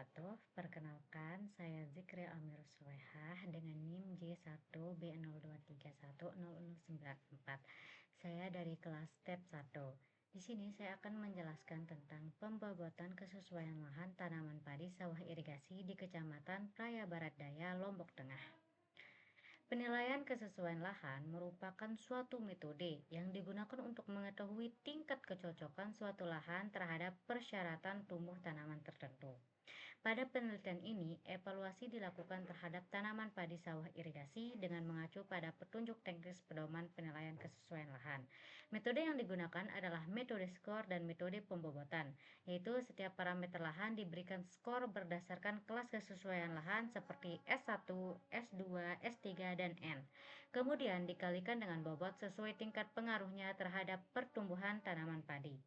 wabarakatuh. Perkenalkan, saya Zikri Amir Sulehah dengan NIM J1B02310094. Saya dari kelas TEP 1. Di sini saya akan menjelaskan tentang pembobotan kesesuaian lahan tanaman padi sawah irigasi di Kecamatan Praia Barat Daya, Lombok Tengah. Penilaian kesesuaian lahan merupakan suatu metode yang digunakan untuk mengetahui tingkat kecocokan suatu lahan terhadap persyaratan tumbuh tanaman tertentu. Pada penelitian ini, evaluasi dilakukan terhadap tanaman padi sawah irigasi dengan mengacu pada petunjuk teknis pedoman penilaian kesesuaian lahan. Metode yang digunakan adalah metode skor dan metode pembobotan, yaitu setiap parameter lahan diberikan skor berdasarkan kelas kesesuaian lahan seperti S1, S2, S3, dan N. Kemudian dikalikan dengan bobot sesuai tingkat pengaruhnya terhadap pertumbuhan tanaman padi.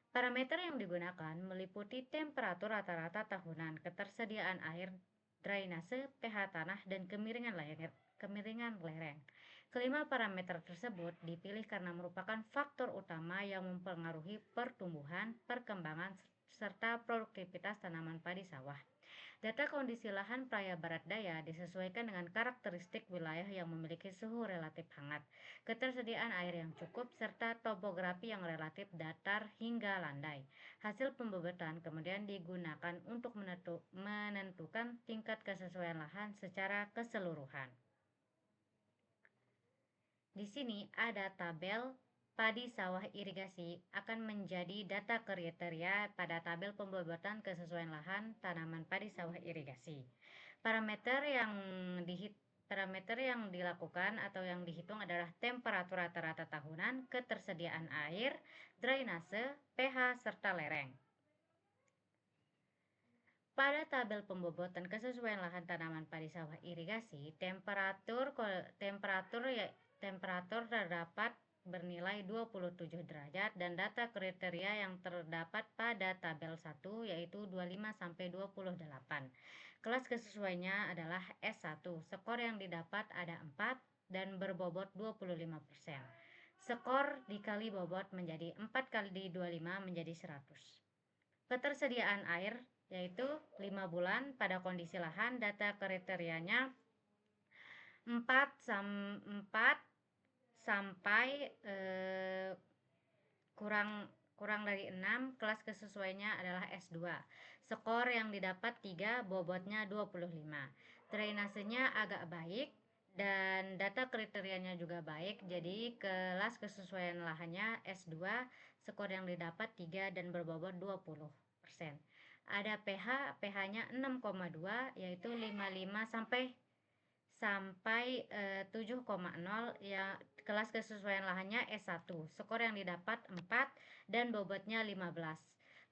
Parameter yang digunakan meliputi temperatur rata-rata tahunan, ketersediaan air, drainase, pH tanah, dan kemiringan lereng. Kelima parameter tersebut dipilih karena merupakan faktor utama yang mempengaruhi pertumbuhan, perkembangan, serta produktivitas tanaman padi sawah. Data kondisi lahan Praia Barat Daya disesuaikan dengan karakteristik wilayah yang memiliki suhu relatif hangat, ketersediaan air yang cukup, serta topografi yang relatif datar hingga landai. Hasil pembobotan kemudian digunakan untuk menentukan tingkat kesesuaian lahan secara keseluruhan. Di sini ada tabel padi sawah irigasi akan menjadi data kriteria pada tabel pembobotan kesesuaian lahan tanaman padi sawah irigasi. Parameter yang dilakukan atau yang dihitung adalah temperatur rata-rata tahunan, ketersediaan air, drainase, pH, serta lereng. Pada tabel pembobotan kesesuaian lahan tanaman padi sawah irigasi, temperatur terdapat bernilai 27 derajat dan data kriteria yang terdapat pada tabel 1 yaitu 25 sampai 28. Kelas kesesuaiannya adalah S1. Skor yang didapat ada 4 dan berbobot 25%. Skor dikali bobot menjadi 4 kali 25 menjadi 100. Ketersediaan air yaitu 5 bulan pada kondisi lahan, data kriterianya 4 sampai kurang dari 6, kelas kesesuaiannya adalah S2. Skor yang didapat 3, bobotnya 25. Drainasenya agak baik dan data kriterianya juga baik, jadi kelas kesesuaian lahannya S2, skor yang didapat 3 dan berbobot 20%. Ada pH-nya 6,2 yaitu 55 sampai 7,0 ya. Kelas kesesuaian lahannya S1. Skor yang didapat 4 dan bobotnya 15.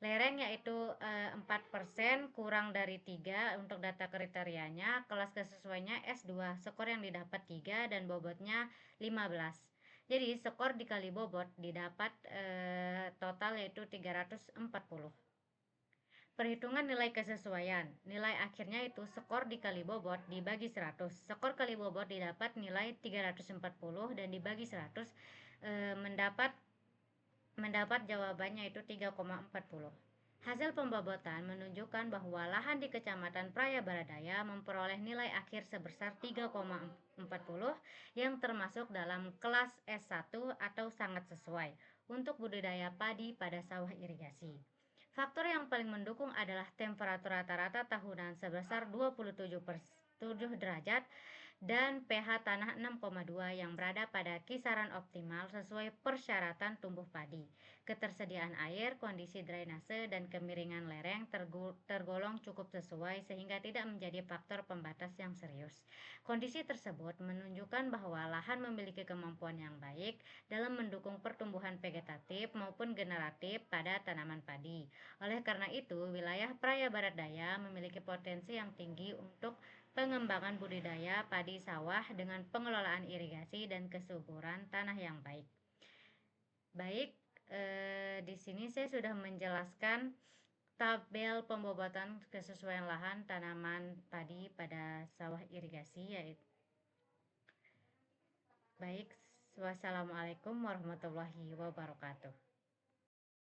Lereng yaitu 4% kurang dari 3 untuk data kriterianya. Kelas kesesuaiannya S2. Skor yang didapat 3 dan bobotnya 15. Jadi skor dikali bobot didapat total yaitu 340. Perhitungan nilai kesesuaian. Nilai akhirnya itu skor dikali bobot dibagi 100. Skor kali bobot didapat nilai 340 dan dibagi 100 mendapat jawabannya itu 3,40. Hasil pembobotan menunjukkan bahwa lahan di Kecamatan Praia Barat Daya memperoleh nilai akhir sebesar 3,40 yang termasuk dalam kelas S1 atau sangat sesuai untuk budidaya padi pada sawah irigasi. Faktor yang paling mendukung adalah temperatur rata-rata tahunan sebesar 27 derajat dan pH tanah 6,2 yang berada pada kisaran optimal sesuai persyaratan tumbuh padi. Ketersediaan air, kondisi drainase, dan kemiringan lereng tergolong cukup sesuai sehingga tidak menjadi faktor pembatas yang serius. Kondisi tersebut menunjukkan bahwa lahan memiliki kemampuan yang baik dalam mendukung pertumbuhan vegetatif maupun generatif pada tanaman padi. Oleh karena itu, wilayah Praia Barat Daya memiliki potensi yang tinggi untuk pengembangan budidaya padi sawah dengan pengelolaan irigasi dan kesuburan tanah yang baik. Baik, di sini saya sudah menjelaskan tabel pembobotan kesesuaian lahan tanaman padi pada sawah irigasi yaitu. Baik, wassalamualaikum warahmatullahi wabarakatuh.